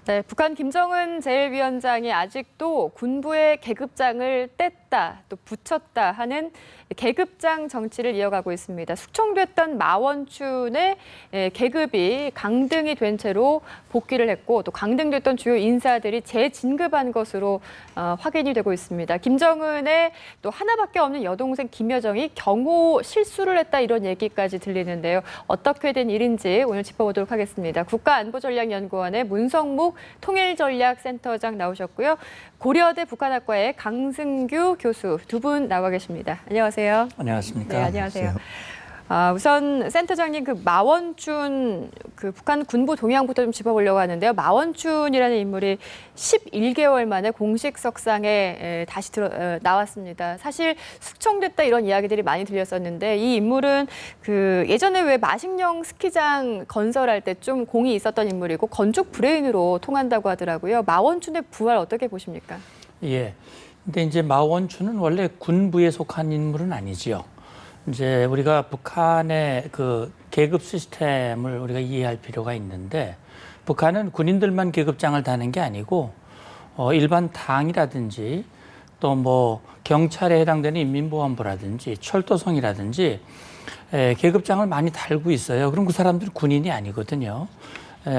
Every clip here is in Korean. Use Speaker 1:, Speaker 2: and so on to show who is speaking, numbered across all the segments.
Speaker 1: 네, 북한 김정은 제1위원장이 아직도 군부의 계급장을 뗐다, 또 붙였다 하는 계급장 정치를 이어가고 있습니다. 숙청됐던 마원춘의 계급이 강등이 된 채로 복귀를 했고 또 강등됐던 주요 인사들이 재진급한 것으로 확인이 되고 있습니다. 김정은의 또 하나밖에 없는 여동생 김여정이 경호 실수를 했다 이런 얘기까지 들리는데요. 어떻게 된 일인지 오늘 짚어보도록 하겠습니다. 국가안보전략연구원의 문성묵 통일전략센터장 나오셨고요. 고려대 북한학과의 강승규 교수 두 분 나와 계십니다. 안녕하세요.
Speaker 2: 안녕하십니까.
Speaker 1: 네, 안녕하세요. 우선 센터장님 그 마원춘 그 북한 군부 동향부터 좀 짚어보려고 하는데요. 마원춘이라는 인물이 11개월 만에 공식 석상에 다시 나왔습니다. 사실 숙청됐다 이런 이야기들이 많이 들렸었는데 이 인물은 그 예전에 왜 마식령 스키장 건설할 때 좀 공이 있었던 인물이고 건축 브레인으로 통한다고 하더라고요. 마원춘의 부활 어떻게 보십니까?
Speaker 2: 예. 근데 이제 마원춘은 원래 군부에 속한 인물은 아니지요. 이제 우리가 북한의 그 계급 시스템을 우리가 이해할 필요가 있는데 북한은 군인들만 계급장을 다는 게 아니고 일반 당이라든지 또 뭐 경찰에 해당되는 인민보안부라든지 철도성이라든지 계급장을 많이 달고 있어요. 그럼 그 사람들은 군인이 아니거든요.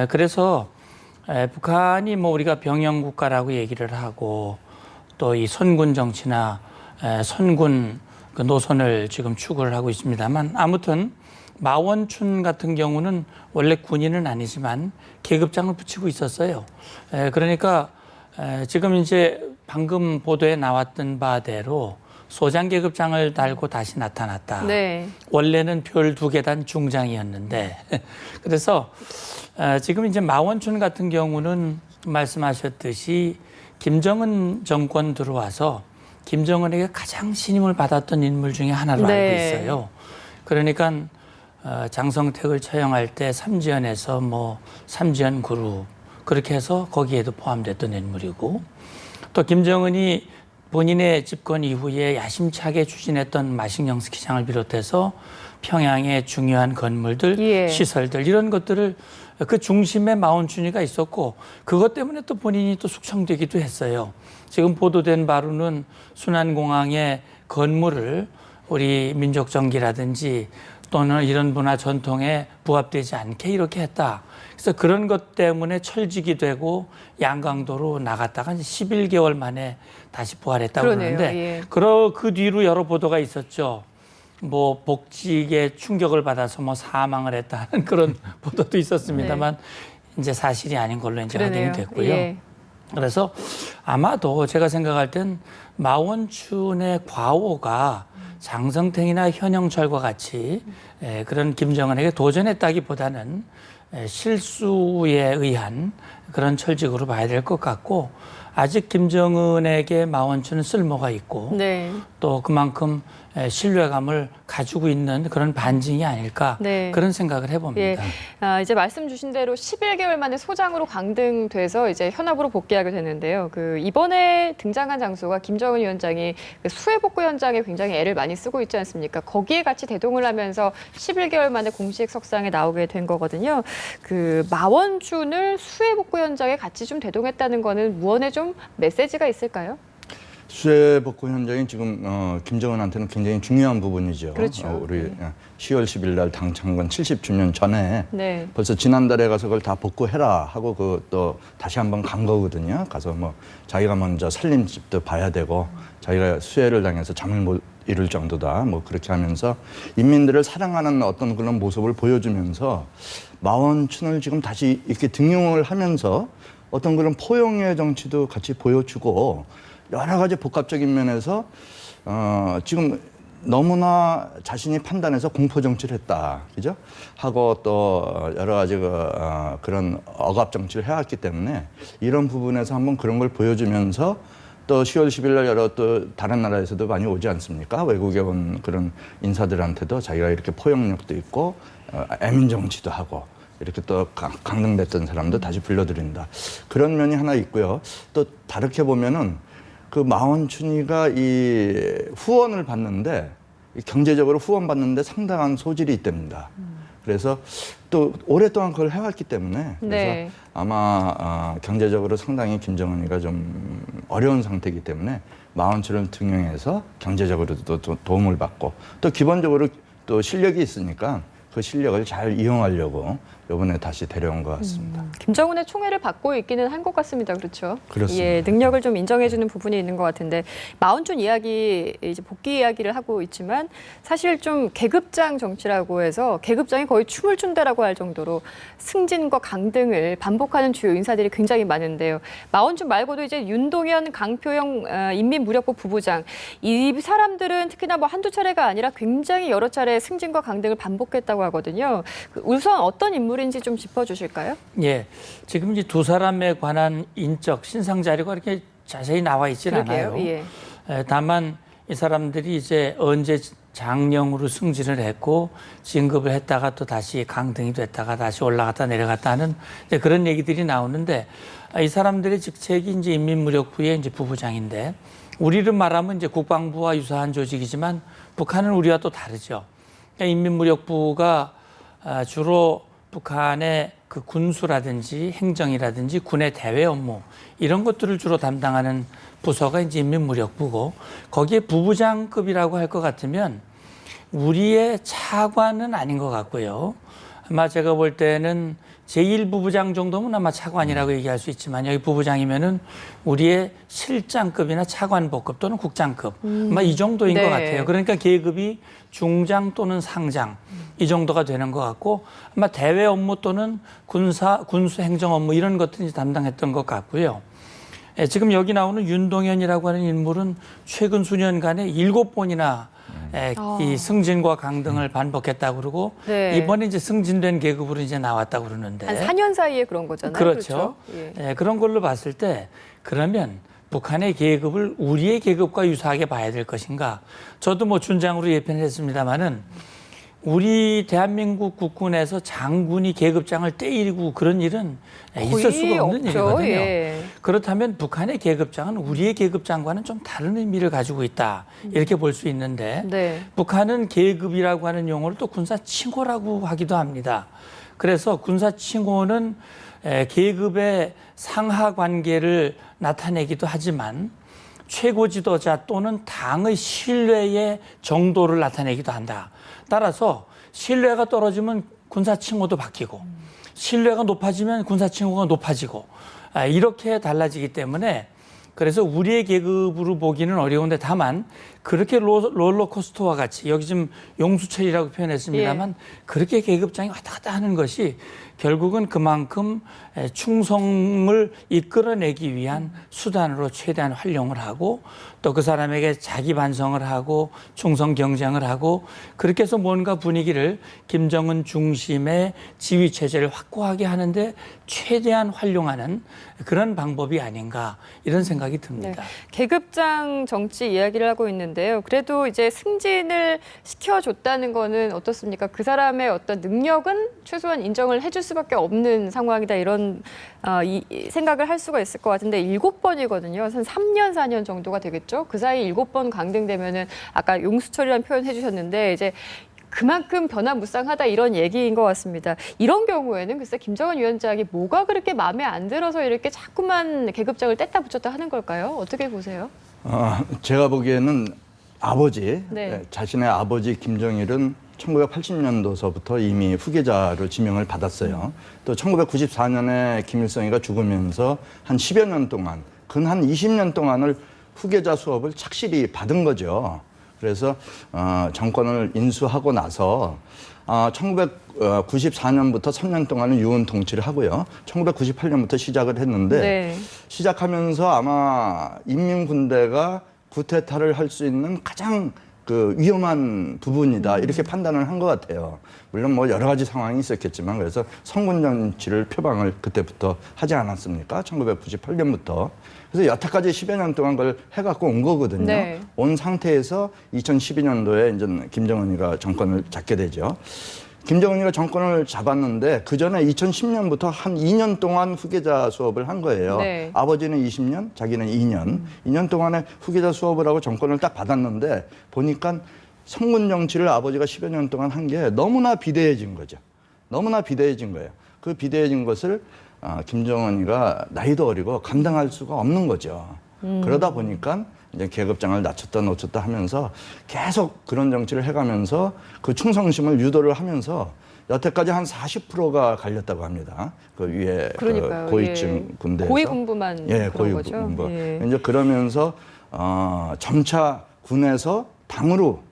Speaker 2: 그래서 북한이 뭐 우리가 병영국가라고 얘기를 하고 또 이 선군 정치나 선군 그 노선을 지금 추구를 하고 있습니다만 아무튼 마원춘 같은 경우는 원래 군인은 아니지만 계급장을 붙이고 있었어요. 그러니까 지금 이제 방금 보도에 나왔던 바대로 소장 계급장을 달고 다시 나타났다.
Speaker 1: 네.
Speaker 2: 원래는 별 2계단 중장이었는데 그래서 지금 이제 마원춘 같은 경우는 말씀하셨듯이 김정은 정권 들어와서 김정은에게 가장 신임을 받았던 인물 중에 하나로
Speaker 1: 네.
Speaker 2: 알고 있어요. 그러니까 장성택을 처형할 때 삼지연에서 뭐 삼지연 그룹 그렇게 해서 거기에도 포함됐던 인물이고 또 김정은이 본인의 집권 이후에 야심차게 추진했던 마식령 스키장을 비롯해서 평양의 중요한 건물들,
Speaker 1: 예.
Speaker 2: 시설들 이런 것들을 그 중심에 마원춘이가 있었고 그것 때문에 또 본인이 또 숙청되기도 했어요. 지금 보도된 바로는 순안공항의 건물을 우리 민족정기라든지 또는 이런 문화 전통에 부합되지 않게 이렇게 했다. 그래서 그런 것 때문에 철직이 되고 양강도로 나갔다가 11개월 만에 다시 부활했다고 그러는데
Speaker 1: 예.
Speaker 2: 그 뒤로 여러 보도가 있었죠. 뭐 복직에 충격을 받아서 뭐 사망을 했다는 그런 보도도 있었습니다만 이제 사실이 아닌 걸로 이제
Speaker 1: 그러네요.
Speaker 2: 확인이 됐고요.
Speaker 1: 예.
Speaker 2: 그래서 아마도 제가 생각할 땐 마원춘의 과오가 장성택이나 현영철과 같이 그런 김정은에게 도전했다기보다는 실수에 의한 그런 철직으로 봐야 될 것 같고 아직 김정은에게 마원춘은 쓸모가 있고
Speaker 1: 네.
Speaker 2: 또 그만큼 신뢰감을 가지고 있는 그런 반증이 아닐까
Speaker 1: 네.
Speaker 2: 그런 생각을 해봅니다.
Speaker 1: 예. 이제 말씀 주신 대로 11개월 만에 소장으로 강등돼서 이제 현업으로 복귀하게 되는데요. 그 이번에 등장한 장소가 김정은 위원장이 그 수해복구 현장에 굉장히 애를 많이 쓰고 있지 않습니까? 거기에 같이 대동을 하면서 11개월 만에 공식 석상에 나오게 된 거거든요. 그 마원춘을 수해복구 현장에 같이 좀 대동했다는 거는 무언의 좀 메시지가 있을까요?
Speaker 3: 수해복구 현장이 지금 김정은한테는 굉장히 중요한 부분이죠.
Speaker 1: 그렇죠.
Speaker 3: 우리 10월 10일 날 당창건 70주년 전에
Speaker 1: 네.
Speaker 3: 벌써 지난달에 가서 그걸 다 복구해라 하고 그 또 다시 한번 간 거거든요. 가서 뭐 자기가 먼저 살림집도 봐야 되고 자기가 수해를 당해서 잠을 못 이룰 정도다 뭐 그렇게 하면서 인민들을 사랑하는 어떤 그런 모습을 보여주면서 마원춘을 지금 다시 이렇게 등용을 하면서 어떤 그런 포용의 정치도 같이 보여주고 여러 가지 복합적인 면에서 지금 너무나 자신이 판단해서 공포 정치를 했다, 그죠? 하고 또 여러 가지 그런 억압 정치를 해왔기 때문에 이런 부분에서 한번 그런 걸 보여주면서 또 10월 10일 날 여러 또 다른 나라에서도 많이 오지 않습니까? 외국에 온 그런 인사들한테도 자기가 이렇게 포용력도 있고 애민 정치도 하고. 이렇게 또 강등됐던 사람도 다시 불러들인다. 그런 면이 하나 있고요. 또 다르게 보면은 그 마원춘이가 이 후원을 받는데 경제적으로 후원 받는데 상당한 소질이 있답니다. 그래서 또 오랫동안 그걸 해왔기 때문에 그래서
Speaker 1: 네.
Speaker 3: 아마 경제적으로 상당히 김정은이가 좀 어려운 상태이기 때문에 마원추를 등용해서 경제적으로도 또 도움을 받고 또 기본적으로 또 실력이 있으니까 그 실력을 잘 이용하려고 이번에 다시 데려온 것 같습니다.
Speaker 1: 김정은의 총애를 받고 있기는 한 것 같습니다. 그렇죠?
Speaker 3: 그렇습니다.
Speaker 1: 예, 능력을 좀 인정해주는 부분이 있는 것 같은데 마원춘 이야기 이제 복귀 이야기를 하고 있지만 사실 좀 계급장 정치라고 해서 계급장이 거의 춤을 춘다라고 할 정도로 승진과 강등을 반복하는 주요 인사들이 굉장히 많은데요. 마원춘 말고도 이제 윤동현, 강표영 인민무력부 부부장 이 사람들은 특히나 뭐 한두 차례가 아니라 굉장히 여러 차례 승진과 강등을 반복했다고 하거든요. 우선 어떤 인물인지 좀 짚어주실까요?
Speaker 2: 예, 지금 이제 두 사람에 관한 인적 신상 자료가 이렇게 자세히 나와 있지는 않아요.
Speaker 1: 예.
Speaker 2: 다만 이 사람들이 이제 언제 장령으로 승진을 했고 진급을 했다가 또 다시 강등이 됐다가 다시 올라갔다 내려갔다 하는 이제 그런 얘기들이 나오는데 이 사람들의 직책이 이제 인민무력부의 이제 부부장인데 우리를 말하면 이제 국방부와 유사한 조직이지만 북한은 우리와 또 다르죠. 그러니까 인민무력부가 주로 북한의 그 군수라든지 행정이라든지 군의 대외 업무 이런 것들을 주로 담당하는 부서가 이제 인민무력부고 거기에 부부장급이라고 할 것 같으면 우리의 차관은 아닌 것 같고요. 아마 제가 볼 때는 제1부부장 정도면 아마 차관이라고 얘기할 수 있지만 여기 부부장이면은 우리의 실장급이나 차관복급 또는 국장급 아마 이 정도인
Speaker 1: 네.
Speaker 2: 것 같아요. 그러니까 계급이 중장 또는 상장 이 정도가 되는 것 같고 아마 대외 업무 또는 군수 행정 업무 이런 것들이 담당했던 것 같고요. 지금 여기 나오는 윤동현이라고 하는 인물은 최근 수년간에 7번이나 이 승진과 강등을 반복했다고 그러고
Speaker 1: 네.
Speaker 2: 이번에 이제 승진된 계급으로 이제 나왔다고 그러는데
Speaker 1: 한 4년 사이에 그런 거잖아요.
Speaker 2: 그렇죠.
Speaker 1: 예.
Speaker 2: 그런 걸로 봤을 때 그러면 북한의 계급을 우리의 계급과 유사하게 봐야 될 것인가? 저도 뭐 준장으로 예편을 했습니다마는 우리 대한민국 국군에서 장군이 계급장을 때리고 그런 일은 있을 수가 없는
Speaker 1: 없죠.
Speaker 2: 일이거든요.
Speaker 1: 예.
Speaker 2: 그렇다면 북한의 계급장은 우리의 계급장과는 좀 다른 의미를 가지고 있다. 이렇게 볼 수 있는데
Speaker 1: 네.
Speaker 2: 북한은 계급이라고 하는 용어를 또 군사칭호라고 하기도 합니다. 그래서 군사칭호는 계급의 상하 관계를 나타내기도 하지만 최고 지도자 또는 당의 신뢰의 정도를 나타내기도 한다. 따라서 신뢰가 떨어지면 군사칭호도 바뀌고 신뢰가 높아지면 군사칭호가 높아지고 이렇게 달라지기 때문에 그래서 우리의 계급으로 보기는 어려운데 다만 그렇게 롤러코스터와 같이 여기 지금 용수철이라고 표현했습니다만 그렇게 계급장이 왔다 갔다 하는 것이 결국은 그만큼 충성을 이끌어내기 위한 수단으로 최대한 활용을 하고 또 그 사람에게 자기 반성을 하고 충성 경쟁을 하고 그렇게 해서 뭔가 분위기를 김정은 중심의 지휘 체제를 확고하게 하는데 최대한 활용하는 그런 방법이 아닌가 이런 생각이 듭니다.
Speaker 1: 네. 계급장 정치 이야기를 하고 있는데요. 그래도 이제 승진을 시켜줬다는 거는 어떻습니까? 그 사람의 어떤 능력은 최소한 인정을 해줄 수밖에 없는 상황이다. 이런 이 생각을 할 수가 있을 것 같은데 7번이거든요. 한 3년, 4년 정도가 되겠죠. 그 사이 7번 강등되면은 아까 용수철이라는 표현 해주셨는데 이제 그만큼 변화무쌍하다 이런 얘기인 것 같습니다. 이런 경우에는 글쎄 김정은 위원장이 뭐가 그렇게 마음에 안 들어서 이렇게 자꾸만 계급장을 뗐다 붙였다 하는 걸까요? 어떻게 보세요?
Speaker 3: 제가 보기에는 아버지,
Speaker 1: 네.
Speaker 3: 자신의 아버지 김정일은 1980년도서부터 이미 후계자로 지명을 받았어요. 또 1994년에 김일성이가 죽으면서 한 10여 년 동안, 근 한 20년 동안을 후계자 수업을 착실히 받은 거죠. 그래서 정권을 인수하고 나서 1994년부터 3년 동안은 유은 통치를 하고요. 1998년부터 시작을 했는데
Speaker 1: 네.
Speaker 3: 시작하면서 아마 인민군대가 쿠데타를 할 수 있는 가장 그 위험한 부분이다 이렇게 판단을 한 것 같아요. 물론 뭐 여러 가지 상황이 있었겠지만 그래서 성군 정치를 표방을 그때부터 하지 않았습니까? 1998년부터. 그래서 여태까지 10여 년 동안 그걸 해갖고 온 거거든요.
Speaker 1: 네.
Speaker 3: 온 상태에서 2012년도에 이제 김정은이가 정권을 잡게 되죠. 김정은이가 정권을 잡았는데 그 전에 2010년부터 한 2년 동안 후계자 수업을 한 거예요.
Speaker 1: 네.
Speaker 3: 아버지는 20년, 자기는 2년. 2년 동안에 후계자 수업을 하고 정권을 딱 받았는데 보니까 성군 정치를 아버지가 10여 년 동안 한 게 너무나 비대해진 거죠. 너무나 비대해진 거예요. 그 비대해진 것을 김정은이가 나이도 어리고 감당할 수가 없는 거죠. 그러다 보니까 이제 계급장을 낮췄다 놓쳤다 하면서 계속 그런 정치를 해가면서 그 충성심을 유도를 하면서 여태까지 한 40%가 갈렸다고 합니다. 그 위에
Speaker 1: 그러니까요.
Speaker 3: 그 고위층
Speaker 1: 예.
Speaker 3: 군대에서
Speaker 1: 고위 군부만
Speaker 3: 예,
Speaker 1: 그런
Speaker 3: 고위
Speaker 1: 거죠.
Speaker 3: 군부.
Speaker 1: 예.
Speaker 3: 이제 그러면서 점차 군에서 당으로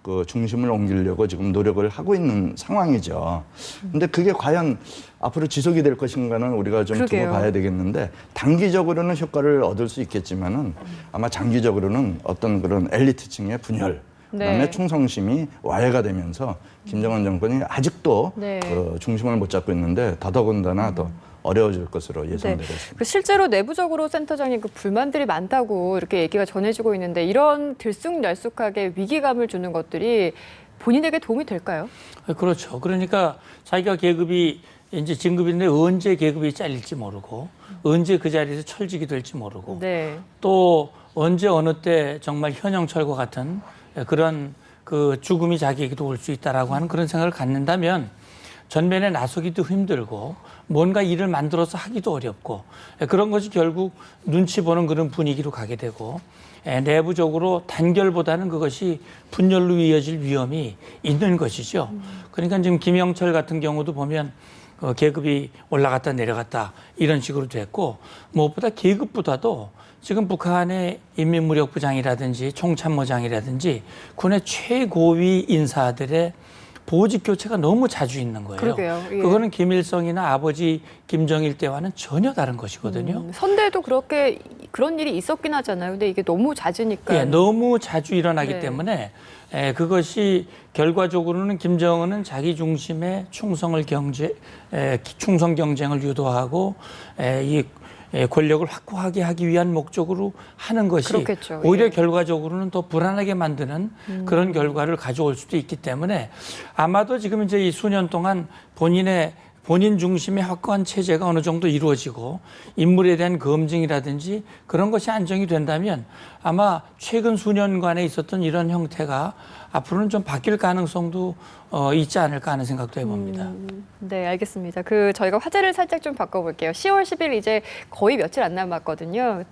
Speaker 3: 그 중심을 옮기려고 지금 노력을 하고 있는 상황이죠. 근데 그게 과연 앞으로 지속이 될 것인가는 우리가 좀 두고
Speaker 1: 그러게요.
Speaker 3: 봐야 되겠는데 단기적으로는 효과를 얻을 수 있겠지만은 아마 장기적으로는 어떤 그런 엘리트층의 분열, 그다음에
Speaker 1: 네.
Speaker 3: 충성심이 와해가 되면서 김정은 정권이 아직도
Speaker 1: 네.
Speaker 3: 중심을 못 잡고 있는데 더더군다나 더 어려워질 것으로 예상되고 있습니다.
Speaker 1: 그 실제로 내부적으로 센터장님 그 불만들이 많다고 이렇게 얘기가 전해지고 있는데 이런 들쑥날쑥하게 위기감을 주는 것들이 본인에게 도움이 될까요?
Speaker 2: 그렇죠. 그러니까 자기가 계급이 이제 진급인데 언제 계급이 잘릴지 모르고 언제 그 자리에서 철직이 될지 모르고
Speaker 1: 네.
Speaker 2: 또 언제 어느 때 정말 현영철과 같은 그런 그 죽음이 자기에게도 올 수 있다라고 하는 그런 생각을 갖는다면 전면에 나서기도 힘들고 뭔가 일을 만들어서 하기도 어렵고 그런 것이 결국 눈치 보는 그런 분위기로 가게 되고 내부적으로 단결보다는 그것이 분열로 이어질 위험이 있는 것이죠. 그러니까 지금 김영철 같은 경우도 보면 계급이 올라갔다 내려갔다 이런 식으로 됐고 무엇보다 계급보다도 지금 북한의 인민무력부장이라든지 총참모장이라든지 군의 최고위 인사들의 보직 교체가 너무 자주 있는 거예요.
Speaker 1: 그러게요. 예.
Speaker 2: 그거는 김일성이나 아버지 김정일 때와는 전혀 다른 것이거든요.
Speaker 1: 선대도 그렇게 그런 일이 있었긴 하잖아요. 근데 이게 너무 잦으니까.
Speaker 2: 예, 너무 자주 일어나기
Speaker 1: 네.
Speaker 2: 때문에 그것이 결과적으로는 김정은은 자기 중심의 충성 경쟁을 유도하고 이 권력을 확고하게 하기 위한 목적으로 하는 것이
Speaker 1: 그렇겠죠.
Speaker 2: 오히려
Speaker 1: 예.
Speaker 2: 결과적으로는 더 불안하게 만드는 그런 결과를 가져올 수도 있기 때문에 아마도 지금 이제 이 수년 동안 본인 중심의 확고한 체제가 어느 정도 이루어지고 인물에 대한 검증이라든지 그런 것이 안정이 된다면 아마 최근 수년간에 있었던 이런 형태가 앞으로는 좀 바뀔 가능성도 있지 않을까 하는 생각도 해봅니다.
Speaker 1: 네, 알겠습니다. 저희가 화제를 살짝 좀 바꿔볼게요. 10월 10일 이제 거의 며칠 안 남았거든요.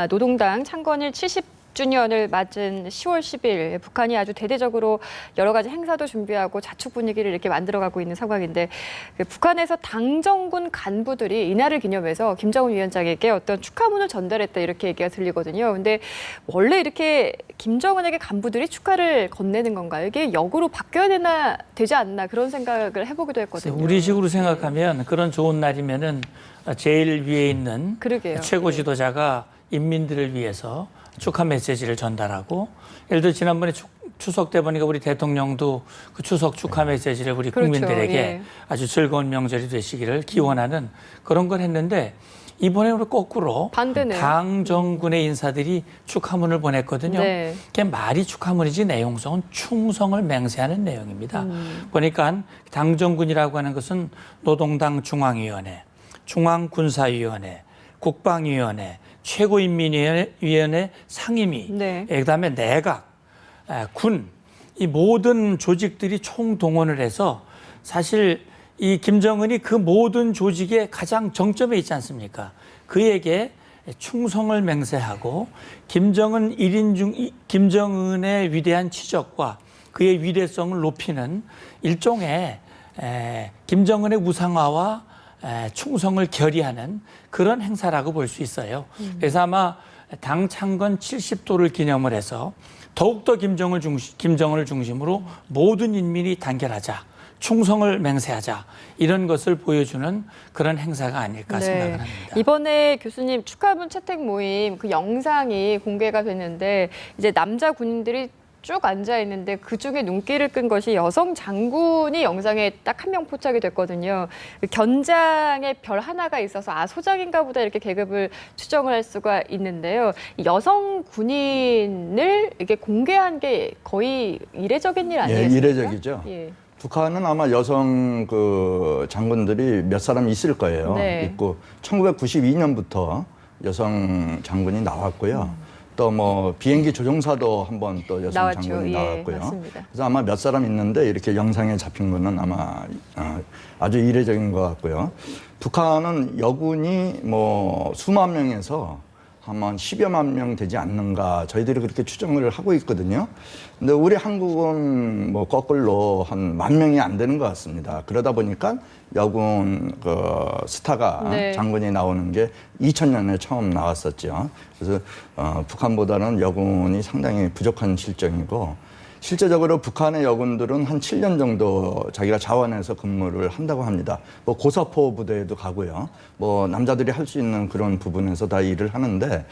Speaker 1: 노동당 창건일 70주년을 맞은 10월 10일 북한이 아주 대대적으로 여러 가지 행사도 준비하고 자축 분위기를 이렇게 만들어가고 있는 상황인데 북한에서 당정군 간부들이 이날을 기념해서 김정은 위원장에게 어떤 축하문을 전달했다 이렇게 얘기가 들리거든요. 근데 원래 이렇게 김정은에게 간부들이 축하를 건네는 건가요? 이게 역으로 바뀌어야 되지 않나 그런 생각을 해보기도 했거든요.
Speaker 2: 우리식으로 생각하면 그런 좋은 날이면은 제일 위에 있는
Speaker 1: 그러게요.
Speaker 2: 최고 지도자가 인민들을 위해서 축하 메시지를 전달하고 예를 들어 지난번에 추석 때 보니까 우리 대통령도 그 추석 축하 메시지를 우리
Speaker 1: 그렇죠.
Speaker 2: 국민들에게
Speaker 1: 예.
Speaker 2: 아주 즐거운 명절이 되시기를 기원하는 그런 걸 했는데 이번에 우리 거꾸로
Speaker 1: 반대네요.
Speaker 2: 당정군의 인사들이 축하문을 보냈거든요.
Speaker 1: 네.
Speaker 2: 그게 말이 축하문이지 내용성은 충성을 맹세하는 내용입니다. 보니까 당정군이라고 하는 것은 노동당 중앙위원회, 중앙군사위원회, 국방위원회, 최고인민위원회 상임위,
Speaker 1: 네.
Speaker 2: 그다음에 내각, 군, 이 모든 조직들이 총동원을 해서 사실 이 김정은이 그 모든 조직의 가장 정점에 있지 않습니까? 그에게 충성을 맹세하고 김정은의 위대한 치적과 그의 위대성을 높이는 일종의 김정은의 우상화와 충성을 결의하는 그런 행사라고 볼 수 있어요. 그래서 아마 당 창건 70도를 기념을 해서 더욱더 김정은을 중심으로 모든 인민이 단결하자, 충성을 맹세하자 이런 것을 보여주는 그런 행사가 아닐까 생각을 합니다.
Speaker 1: 이번에 교수님 축하문 채택 모임 그 영상이 공개가 됐는데 이제 남자 군인들이 쭉 앉아 있는데 그 중에 눈길을 끈 것이 여성 장군이 영상에 딱 한 명 포착이 됐거든요. 그 견장에 별 하나가 있어서 소장인가 보다 이렇게 계급을 추정을 할 수가 있는데요. 여성 군인을 이게 공개한 게 거의 이례적인 일 아니겠습니까?
Speaker 3: 예, 이례적이죠.
Speaker 1: 예.
Speaker 3: 북한은 아마 여성 그 장군들이 몇 사람 있을 거예요.
Speaker 1: 네.
Speaker 3: 있고 1992년부터 여성 장군이 나왔고요. 또 뭐 비행기 조종사도 한번 또 여성
Speaker 1: 나왔죠.
Speaker 3: 장군이
Speaker 1: 예,
Speaker 3: 나왔고요.
Speaker 1: 맞습니다.
Speaker 3: 그래서 아마 몇 사람 있는데 이렇게 영상에 잡힌 거는 아마 아주 이례적인 것 같고요. 북한은 여군이 뭐 수만 명에서 아마 10여만 명 되지 않는가 저희들이 그렇게 추정을 하고 있거든요. 근데 우리 한국은 뭐 거꾸로 한 10,000명이 안 되는 것 같습니다. 그러다 보니까 여군 그 스타가
Speaker 1: 네.
Speaker 3: 장군이 나오는 게 2000년에 처음 나왔었죠. 그래서 북한보다는 여군이 상당히 부족한 실정이고 실제적으로 북한의 여군들은 한 7년 정도 자기가 자원해서 근무를 한다고 합니다. 뭐 고사포 부대에도 가고요. 뭐 남자들이 할 수 있는 그런 부분에서 다 일을 하는데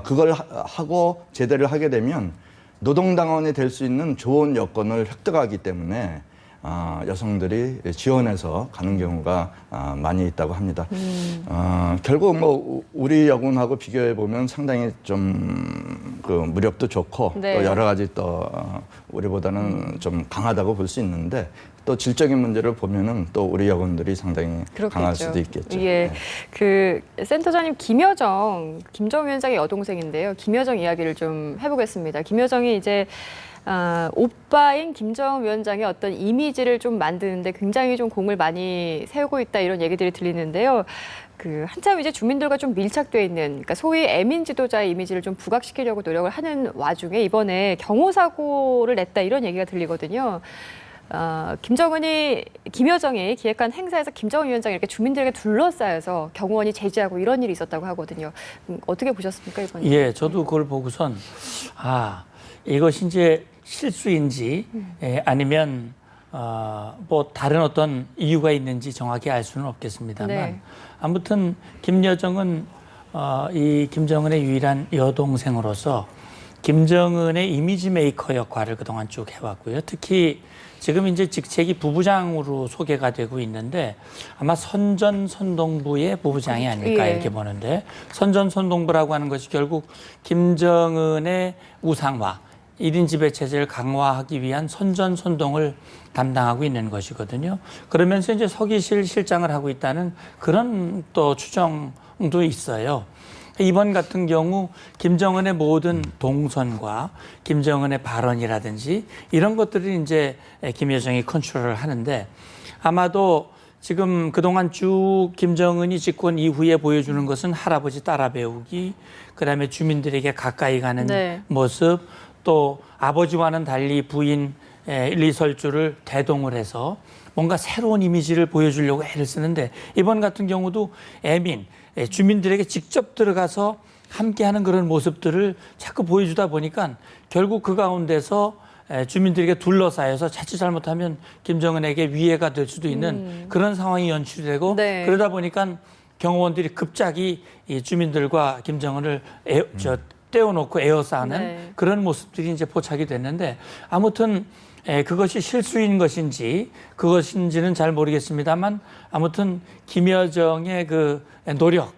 Speaker 3: 그걸 하고 제대를 하게 되면 노동당원이 될 수 있는 좋은 여건을 획득하기 때문에 여성들이 지원해서 가는 경우가 많이 있다고 합니다. 결국 뭐 우리 여군하고 비교해 보면 상당히 좀 그 무력도 좋고
Speaker 1: 네.
Speaker 3: 또 여러 가지 또 우리보다는 좀 강하다고 볼 수 있는데 또 질적인 문제를 보면은 또 우리 여군들이 상당히 강할 수도 있겠죠.
Speaker 1: 예, 그 센터장님 김여정 위원장의 여동생인데요. 김여정 이야기를 좀 해보겠습니다. 김여정이 이제 오빠인 김정은 위원장의 어떤 이미지를 좀 만드는데 굉장히 좀 공을 많이 세우고 있다 이런 얘기들이 들리는데요. 그 한참 이제 주민들과 좀 밀착돼 있는, 그러니까 소위 애민 지도자의 이미지를 좀 부각시키려고 노력을 하는 와중에 이번에 경호 사고를 냈다 이런 얘기가 들리거든요. 김여정이 기획한 행사에서 김정은 위원장이 이렇게 주민들에게 둘러싸여서 경호원이 제지하고 이런 일이 있었다고 하거든요. 어떻게 보셨습니까 이번에?
Speaker 2: 예, 저도 그걸 보고선 이것이 이제 실수인지 아니면 뭐 다른 어떤 이유가 있는지 정확히 알 수는 없겠습니다만
Speaker 1: 네.
Speaker 2: 아무튼 김여정은 이 김정은의 유일한 여동생으로서 김정은의 이미지 메이커 역할을 그동안 쭉 해왔고요. 특히 지금 이제 직책이 부부장으로 소개가 되고 있는데 아마 선전선동부의 부부장이 아닐까
Speaker 1: 예.
Speaker 2: 이렇게 보는데 선전선동부라고 하는 것이 결국 김정은의 우상화, 1인 지배 체제를 강화하기 위한 선전선동을 담당하고 있는 것이거든요. 그러면서 이제 서기실 실장을 하고 있다는 그런 또 추정도 있어요. 이번 같은 경우 김정은의 모든 동선과 김정은의 발언이라든지 이런 것들을 이제 김여정이 컨트롤을 하는데 아마도 지금 그동안 쭉 김정은이 집권 이후에 보여주는 것은 할아버지 따라 배우기, 그다음에 주민들에게 가까이 가는
Speaker 1: 네.
Speaker 2: 모습, 또 아버지와는 달리 부인 리설주를 대동을 해서 뭔가 새로운 이미지를 보여주려고 애를 쓰는데 이번 같은 경우도 주민들에게 직접 들어가서 함께하는 그런 모습들을 자꾸 보여주다 보니까 결국 그 가운데서 주민들에게 둘러싸여서 자칫 잘못하면 김정은에게 위해가 될 수도 있는 그런 상황이 연출이 되고
Speaker 1: 네.
Speaker 2: 그러다 보니까 경호원들이 급작이 이 주민들과 김정은을 떼어놓고 에워싸는
Speaker 1: 네.
Speaker 2: 그런 모습들이 이제 포착이 됐는데 아무튼 그것이 실수인 것인지 그것인지는 잘 모르겠습니다만 아무튼 김여정의 그 노력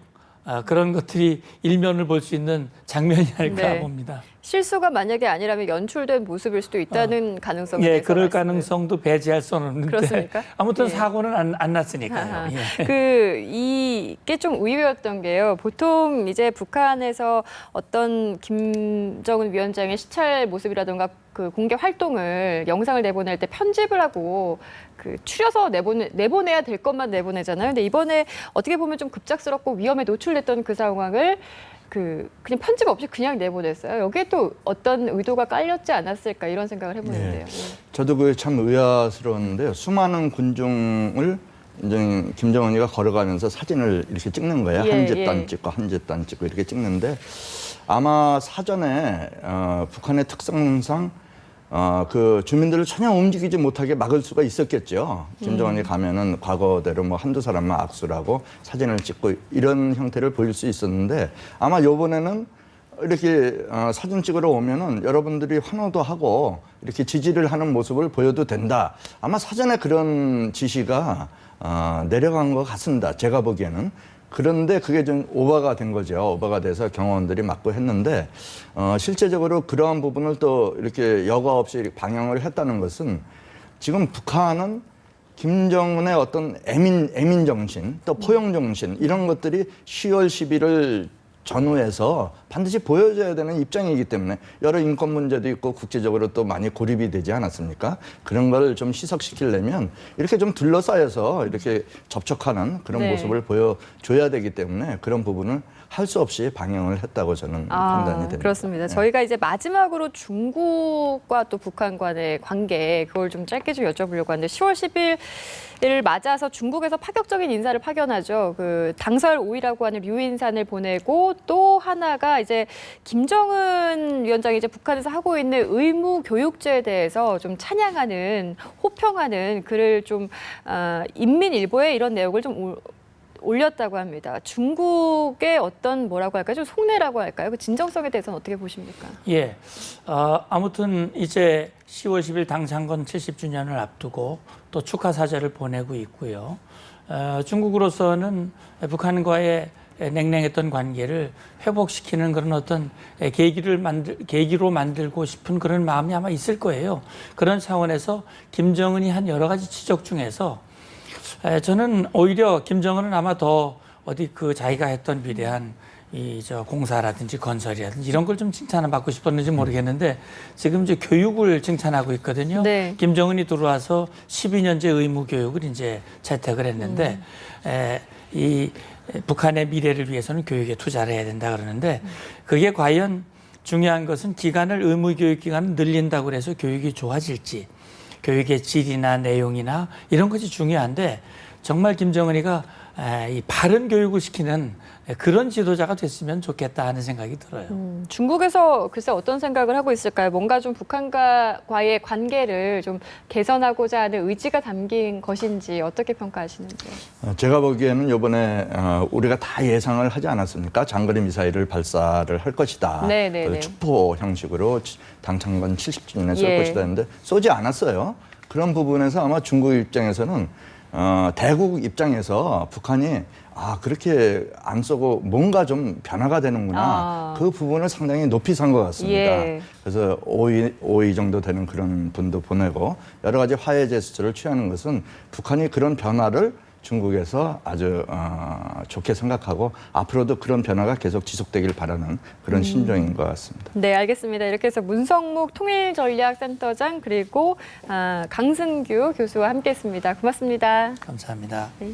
Speaker 2: 그런 것들이 일면을 볼 수 있는 장면이 아닐까
Speaker 1: 네.
Speaker 2: 봅니다.
Speaker 1: 실수가 만약에 아니라면 연출된 모습일 수도 있다는 가능성에
Speaker 2: 예,
Speaker 1: 대해서
Speaker 2: 그럴
Speaker 1: 말씀을.
Speaker 2: 가능성도 배제할 수는 없는데
Speaker 1: 그렇습니까?
Speaker 2: 아무튼
Speaker 1: 예.
Speaker 2: 사고는 안 났으니까요. 예.
Speaker 1: 이게 좀 의외였던 게요. 보통 이제 북한에서 어떤 김정은 위원장의 시찰 모습이라든가 그 공개 활동을 영상을 내보낼 때 편집을 하고 그 추려서 내보내야 될 것만 내보내잖아요. 근데 이번에 어떻게 보면 좀 급작스럽고 위험에 노출됐던 그 상황을 그냥 편집 없이 그냥 내보냈어요. 여기에 또 어떤 의도가 깔렸지 않았을까 이런 생각을 해보는데요.
Speaker 3: 저도 그게 참 의아스러웠는데요. 수많은 군중을 이제 김정은이가 걸어가면서 사진을 이렇게 찍는 거예요.
Speaker 1: 예,
Speaker 3: 한 집단
Speaker 1: 예.
Speaker 3: 찍고 한 집단 찍고 이렇게 찍는데 아마 사전에 북한의 특성상 그 주민들을 전혀 움직이지 못하게 막을 수가 있었겠죠. 김정은이 가면은 과거대로 뭐 한두 사람만 악수를 하고 사진을 찍고 이런 형태를 보일 수 있었는데 아마 요번에는 이렇게 사진 찍으러 오면은 여러분들이 환호도 하고 이렇게 지지를 하는 모습을 보여도 된다. 아마 사전에 그런 지시가 내려간 것 같습니다. 제가 보기에는. 그런데 그게 좀 오버가 된 거죠. 오버가 돼서 경호원들이 막고 했는데 실제적으로 그러한 부분을 또 이렇게 여과 없이 방영을 했다는 것은 지금 북한은 김정은의 어떤 애민 정신 또 포용 정신 이런 것들이 10월 10일을 전후에서 반드시 보여줘야 되는 입장이기 때문에 여러 인권 문제도 있고 국제적으로 또 많이 고립이 되지 않았습니까? 그런 걸 좀 희석시키려면 이렇게 좀 둘러싸여서 이렇게 접촉하는 그런
Speaker 1: 네.
Speaker 3: 모습을 보여줘야 되기 때문에 그런 부분을 할 수 없이 방영을 했다고 저는 판단이 됩니다.
Speaker 1: 그렇습니다.
Speaker 3: 네.
Speaker 1: 저희가 이제 마지막으로 중국과 또 북한 간의 관계 그걸 좀 짧게 좀 여쭤보려고 하는데 10월 10일을 맞아서 중국에서 파격적인 인사를 파견하죠. 그 당설 5위라고 하는 류인산을 보내고 또 하나가 이제 김정은 위원장이 이제 북한에서 하고 있는 의무 교육제에 대해서 좀 찬양하는 호평하는 글을 좀 인민일보에 이런 내용을 좀 올렸다고 합니다. 중국의 어떤 뭐라고 할까요? 좀 속내라고 할까요? 그 진정성에 대해서는 어떻게 보십니까?
Speaker 2: 예. 아무튼 이제 10월 10일 당창건 70주년을 앞두고 또 축하 사절을 보내고 있고요. 중국으로서는 북한과의 냉랭했던 관계를 회복시키는 그런 어떤 계기로 만들고 싶은 그런 마음이 아마 있을 거예요. 그런 차원에서 김정은이 한 여러 가지 지적 중에서 저는 오히려 김정은은 아마 더 어디 그 자기가 했던 위대한 공사라든지 건설이라든지 이런 걸 좀 칭찬을 받고 싶었는지 모르겠는데 지금 이제 교육을 칭찬하고 있거든요.
Speaker 1: 네.
Speaker 2: 김정은이 들어와서 12년제 의무 교육을 이제 채택을 했는데 이 북한의 미래를 위해서는 교육에 투자를 해야 된다 그러는데 그게 과연 중요한 것은 의무 교육 기간을 늘린다고 해서 교육이 좋아질지 교육의 질이나 내용이나 이런 것이 중요한데 정말 김정은이가 이 바른 교육을 시키는 그런 지도자가 됐으면 좋겠다 하는 생각이 들어요.
Speaker 1: 중국에서 글쎄 어떤 생각을 하고 있을까요? 뭔가 좀 북한과의 관계를 좀 개선하고자 하는 의지가 담긴 것인지 어떻게 평가하시는지요?
Speaker 3: 제가 보기에는 이번에 우리가 다 예상을 하지 않았습니까? 장거리 미사일을 발사를 할 것이다.
Speaker 1: 네네네.
Speaker 3: 축포 형식으로 당창건 70주년에 쏠
Speaker 1: 예.
Speaker 3: 것이다 했는데 쏘지 않았어요. 그런 부분에서 아마 중국 입장에서는 대국 입장에서 북한이 그렇게 안 쏘고 뭔가 좀 변화가 되는구나. 그 부분을 상당히 높이 산 것 같습니다.
Speaker 1: 예.
Speaker 3: 그래서 5위 정도 되는 그런 분도 보내고 여러 가지 화해 제스처를 취하는 것은 북한이 그런 변화를 중국에서 아주 좋게 생각하고 앞으로도 그런 변화가 계속 지속되길 바라는 그런 심정인 것 같습니다.
Speaker 1: 네, 알겠습니다. 이렇게 해서 문성묵 통일전략센터장 그리고 강승규 교수와 함께했습니다. 고맙습니다.
Speaker 2: 감사합니다.
Speaker 1: 네.